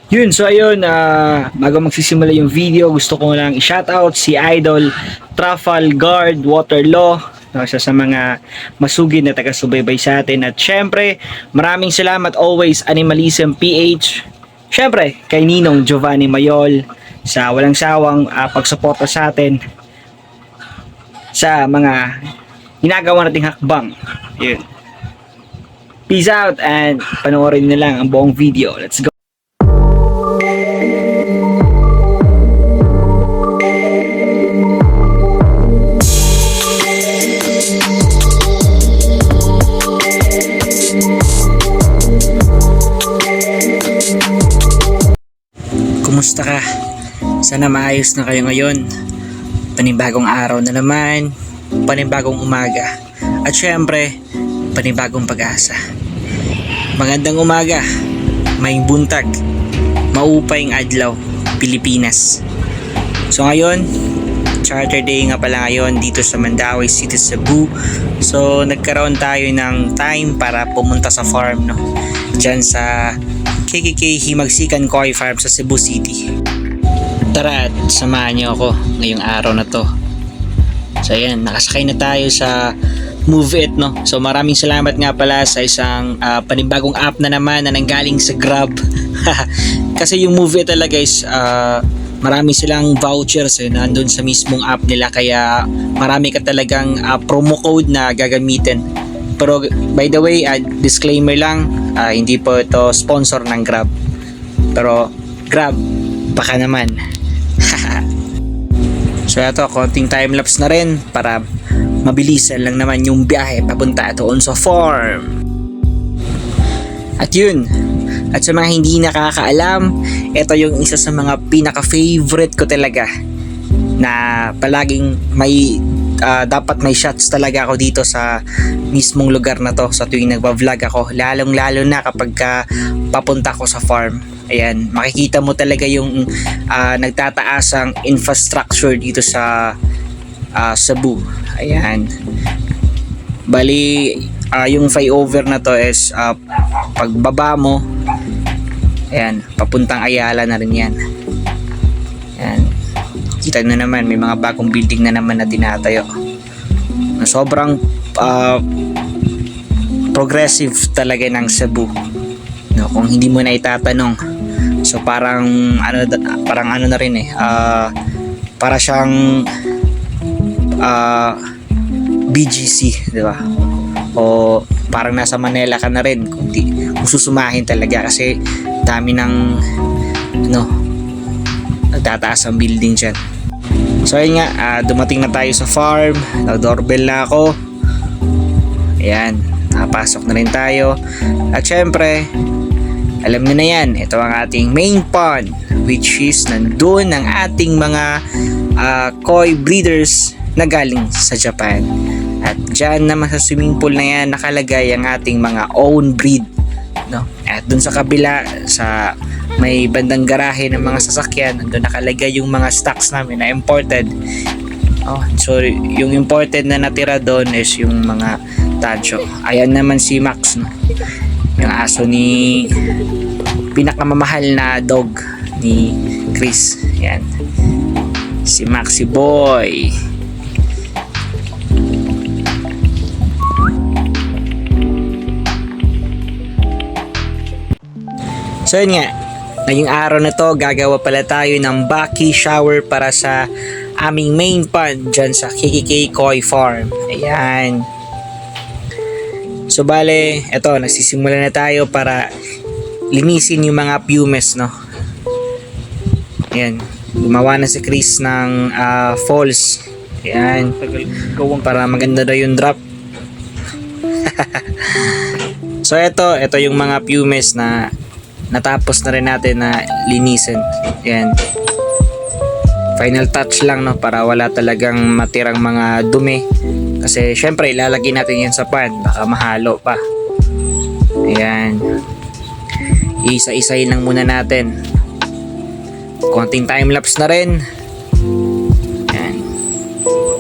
Yun, so ayun, bago magsisimula yung video, gusto ko lang i-shoutout si Idol Trafalgar Waterlaw, no, isa sa mga masugid na taga-subaybay sa atin. At syempre, maraming salamat always Animalism PH. Syempre, kay Ninong Giovanni Mayol sa walang sawang pagsuporta sa atin sa mga ginagawa nating hakbang. Yun. Peace out and panoorin na lang ang buong video. Let's go! Kumusta ka? Sana maayos na kayo ngayon. Panibagong araw na naman, panibagong umaga, at syempre, panibagong pag-asa. Magandang umaga, may buntag, maupayng adlaw, Pilipinas. So ngayon, Charter Day nga pala ngayon dito sa Mandaue City, Cebu. So nagkaroon tayo ng time para pumunta sa farm, no? Diyan sa KKK Himagsikan Koi Farm sa Cebu City. Tara at samahan niyo ako ngayong araw na to. So ayan, nakasakay na tayo sa Move It, no? So maraming salamat nga pala sa isang panibagong app na naman na nanggaling sa Grab. Kasi yung Move It talaga is marami silang vouchers nandun sa mismong app nila, kaya marami ka talagang promo code na gagamitin. Pero by the way, disclaimer lang, hindi po ito sponsor ng Grab. Pero Grab, baka naman. So ito, konting time-lapse na rin para mabilisan lang naman yung biyahe papunta doon sa farm. At yun, at sa mga hindi nakakaalam, ito yung isa sa mga pinaka-favorite ko talaga na palaging may dapat may shots talaga ako dito sa mismong lugar na to sa tuwing nagba-vlog ako, lalong-lalo na kapag papunta ko sa farm. Ayan, makikita mo talaga yung nagtataasang infrastructure dito sa Cebu. Ayan. Bali, yung flyover na to is pagbaba mo, ayan, papuntang Ayala na rin yan. Ayan. Kita na naman, may mga bagong building na naman na tinatayo. Sobrang progressive talaga ng Cebu. No, kung hindi mo na itatanong. So parang ano na rin para siyang BGC, di ba? O parang nasa Manila ka na rin kung susumahin talaga, kasi dami ng nagtataas ang building dyan. So ayun nga, dumating na tayo sa farm, nag-doorbell na ako. Ayan, nakapasok na rin tayo. At syempre, alam niyo na yan, ito ang ating main pond, which is nandun ang ating mga koi breeders na galing sa Japan. At dyan naman sa swimming pool na yan nakalagay ang ating mga own breed, no? At dun sa kabila, sa may bandang garahe ng mga sasakyan, nandun nakalagay yung mga stocks namin na imported. So yung imported na natira doon is yung mga tancho. Ayan naman si Max, no? Yung aso ni pinakamamahal na dog ni Chris. Yan, si Maxi Boy. So yun nga, ngayong araw na to gagawa pala tayo ng Baki shower para sa aming main pond dyan sa KKK Koi Farm. Ayan. So bale, eto, nagsisimula na tayo para linisin yung mga pumes, no? Ayan, gumawa na si Chris ng falls. Ayan, para maganda daw yung drop. So ito yung mga pumes na natapos na rin natin na linisin. Ayan, final touch lang, no, para wala talagang matirang mga dumi. Kasi syempre ilalagay natin yan sa pan, baka mahalo pa. Ayan, isa-isahin lang muna natin. Konting time-lapse na rin.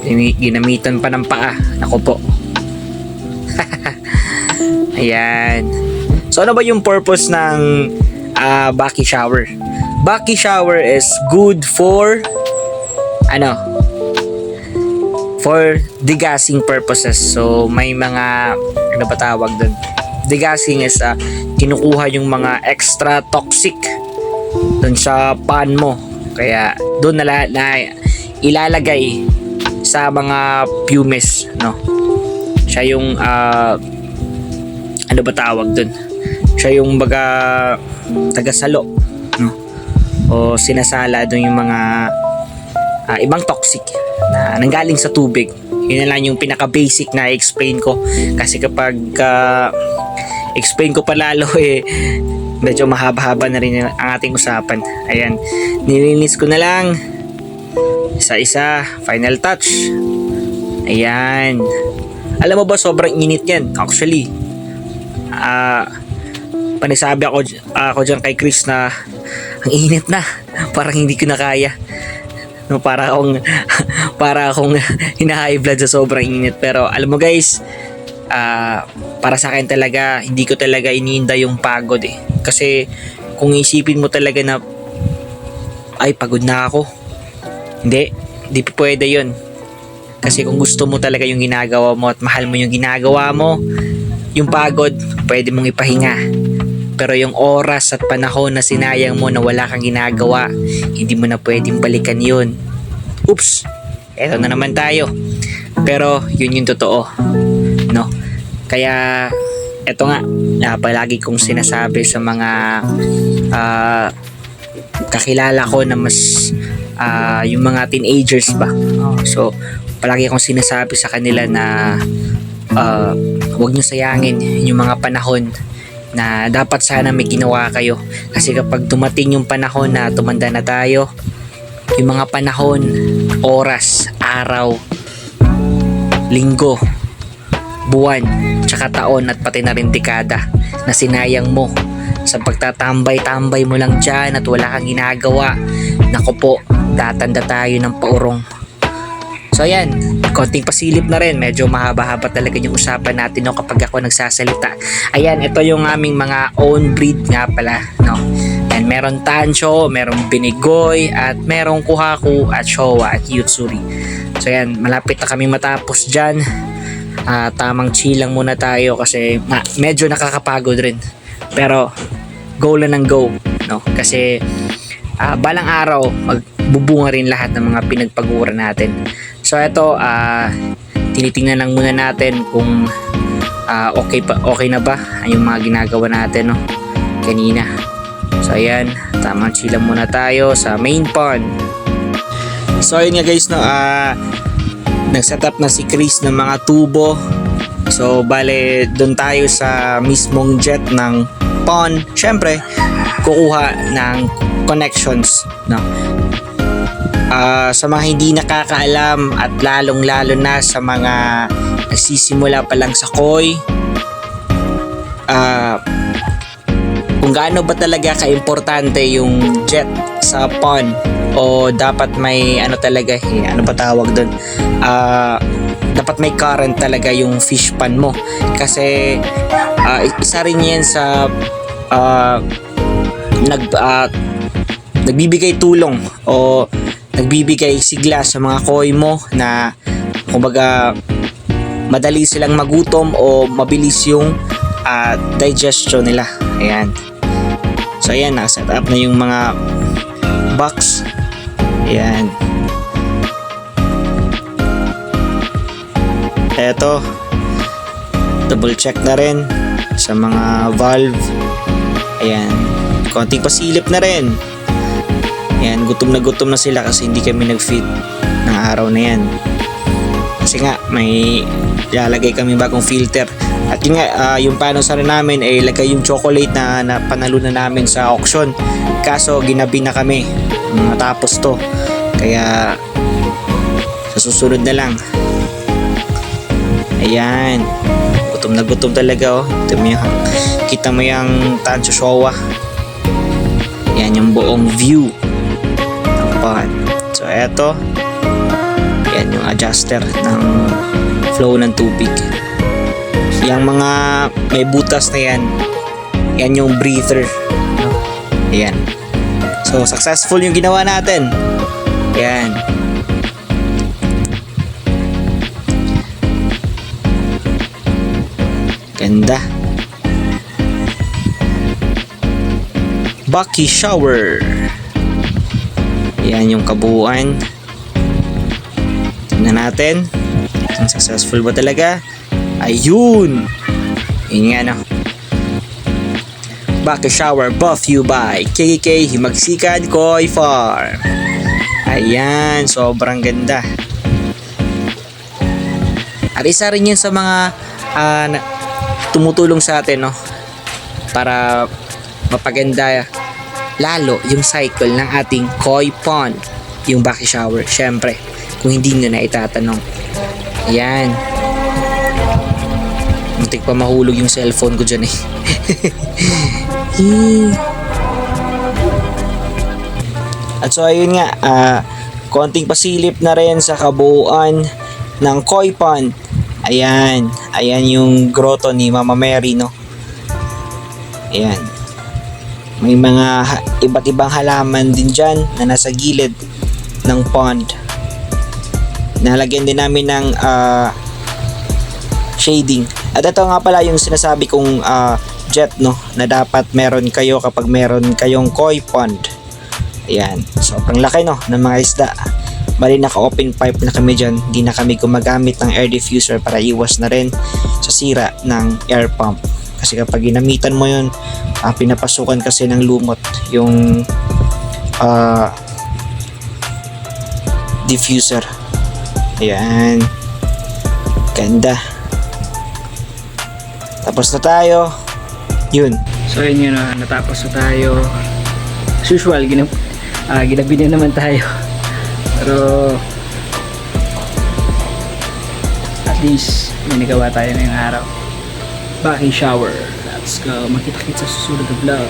Ayan, ginamitan pa ng paa. Naku po. Ayan. So ano ba yung purpose ng Baki shower. Baki shower is good for for degassing purposes. So may mga ano ba tawag doon? Degassing is kinukuha yung mga extra toxic doon sa pan mo. Kaya doon na ilalagay sa mga pumice, no? Siya yung ano ba tawag doon? Siya yung tagasalo, no? O sinasala doon yung mga ibang toxic na nanggaling sa tubig. Yun na lang yung pinaka-basic na explain ko. Kasi kapag explain ko pa lalo medyo mahaba-haba na rin ang ating usapan. Ayan, nilinis ko na lang isa-isa, final touch. Ayan, alam mo ba sobrang init yan actually. Panisabi ako dyan kay Chris na ang init na, parang hindi ko na kaya, no? Para akong hina-high blood sa sobrang init. Pero alam mo guys, para sa akin talaga, hindi ko talaga iniinda yung pagod kasi kung isipin mo talaga na ay pagod na ako, hindi pwede yun. Kasi kung gusto mo talaga yung ginagawa mo at mahal mo yung ginagawa mo, yung pagod pwede mong ipahinga. Pero yung oras at panahon na sinayang mo na wala kang ginagawa, hindi mo na pwedeng balikan yun. Oops, eto na naman tayo. Pero yun yung totoo, no? Kaya eto nga, palagi kong sinasabi sa mga kakilala ko na mas yung mga teenagers ba. So palagi akong sinasabi sa kanila na huwag nyo sayangin yung mga panahon na dapat sana may ginawa kayo. Kasi kapag dumating yung panahon na tumanda na tayo, yung mga panahon, oras, araw, linggo, buwan, tsaka taon at pati na rin dekada na sinayang mo sa pagtatambay-tambay mo lang dyan at wala kang ginagawa, naku po, tatanda tayo ng paurong. So ayan, konting pasilip na rin, medyo mahaba-haba talaga yung usapan natin, no, kapag ako nagsasalita. Ayan, ito yung aming mga own breed nga pala, no. And meron Tansho, merong Binigoy, at merong Kuhaku at Showa at Yutsuri. So ayan, malapit na kami matapos dyan. Tamang chill lang muna tayo kasi medyo nakakapagod rin. Pero go lang ng go, no? Kasi balang araw magbubunga rin lahat ng mga pinagpaguran natin. So ito, tinitingnan lang muna natin kung okay na ba yung mga ginagawa natin, no, kanina. So ayan, tamang chill lang muna tayo sa main pond. So ayun nga guys, no, nag-setup na si Chris ng mga tubo. So bale, doon tayo sa mismong jet ng pond. Syempre, kukuha ng connections, no. Sa mga hindi nakakaalam at lalong-lalo na sa mga nagsisimula pa lang sa koi, kung gaano ba talaga ka-importante yung jet sa pond, o dapat may talaga, ano ba tawag doon, dapat may current talaga yung fish pan mo. Kasi isa rin yan sa nagbibigay tulong o nagbibigay sigla sa mga koi mo na kumbaga madali silang magutom o mabilis yung digestion nila. Ayan. So ayan, nakaset up na yung mga box. Ayan. Eto, double check na rin sa mga valve. Ayan, konting pasilip na rin. Ayan, gutom na sila kasi hindi kami nag-feed ng araw na yan. Kasi nga, may lalagay kami bagong filter. At yun nga, yung panusaran namin ay lagay yung chocolate na panalo na namin sa auction. Kaso, ginabi na kami matapos to. Kaya, sa susunod na lang. Ayan, gutom na gutom talaga, oh. Kita mo yung Tansho Showa. Ayan yung buong view ng pond. So eto, yan yung adjuster ng flow ng tubig. Yung mga may butas na yan, yan yung breather, no? Ayan. So, successful yung ginawa natin. Ayan. Ganda. Bucky shower. Ayan yung kabuuan. Tingnan natin. Ang successful ba talaga? Ayun! Yun nga no. Bucky shower brought you by KKK Himagsikan Koi Farm. Ayan, sobrang ganda. At isa rin yun sa mga tumutulong sa atin, no? Para mapaganda lalo yung cycle ng ating koi pond, yung Bucky shower. Syempre, kung hindi nyo na itatanong. Ayan. Muntik pa mahulog yung cellphone ko dyan eh. At so ayun nga, konting pasilip na rin sa kabuuan ng koi pond. Ayan, ayan yung grotto ni Mama Mary, no? Ayan. May mga iba't ibang halaman din dyan na nasa gilid ng pond. Nalagyan din namin ng shading. At ito nga pala yung sinasabi kong jet, no? Na dapat meron kayo kapag meron kayong koi pond. Ayan. Sobrang laki, no? Ng mga isda. Bali naka-open pipe na kami dyan. Hindi na kami gumagamit ng air diffuser para iwas na rin sa sira ng air pump. Kasi kapag ginamitan mo yun, pinapasukan kasi ng lumot yung diffuser. Ayan. Ganda. Tapos na tayo. Yun. So yun yun, natapos na tayo. As usual, ginabi na naman tayo. Pero at least may nagawa tayo ngayong araw. Bucky shower. Let's go. Makita-kita sa susunod na vlog.